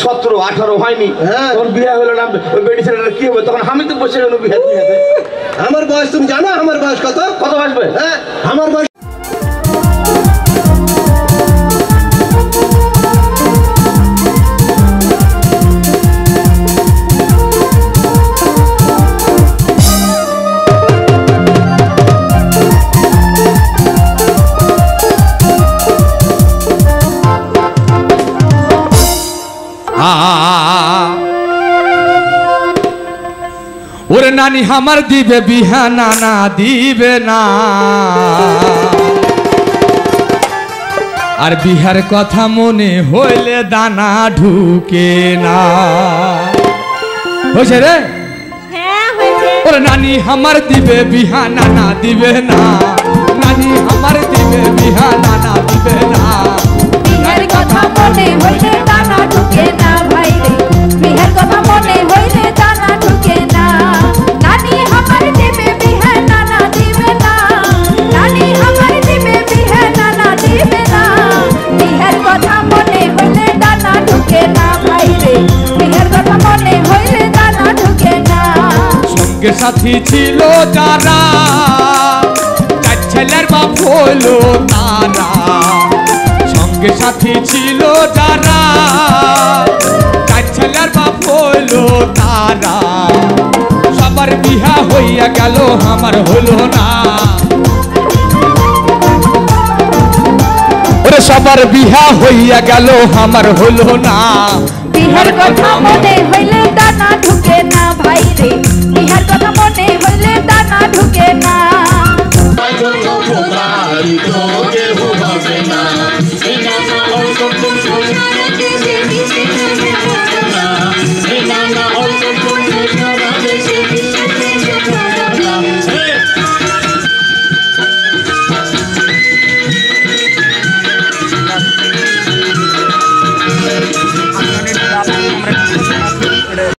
17-18 হয়নি তোর বিয়ে হলো না ওই বেটি ছেলেটা কি হবে তখন আমি তো বসে গেল বিয়ে দিতে আমার বয়স তুমি জানো আমার বয়স কত আসবে হ্যাঁ আমার বয়স ওরে নানি আমার দিবে বিহা নানা দিবে না আর বিহার কথা মনে হইলে দানা ঢুকে না হয়েছে রে ওরে নানি আমার দিবে বিহা নানা দিবে না নানি আমার দিবে বিহা নানা দিবে না বিহার কথা মনে হইলে দানা ঢুকে না ভাই রে বিহার কথা মনে হইলে দানা ঢুকে না নানি আমার দিবে বিহা নানা দিবে না নানি আমার দিবে বিহা নানা দিবে না বিহার কথা মনে হইলে দানা ঢুকে না ভাই রে বিহার কথা মনে হইলে দানা ঢুকে না সঙ্গে সাথী ছিল যারা চার ছেলের বাপ হলো তারা সঙ্গে সাথী ছিল যারা চার ছেলের বাপ হলো তারা সবার বিহা হইয়া গেল আমার হলো না ওরে সবার বিহা হইয়া গেল আমার হলো না বিহার কথা মনে হইলে দানা ঢুকে না ভাই রে বিহার কথা মনে হইলে দানা ঢুকে না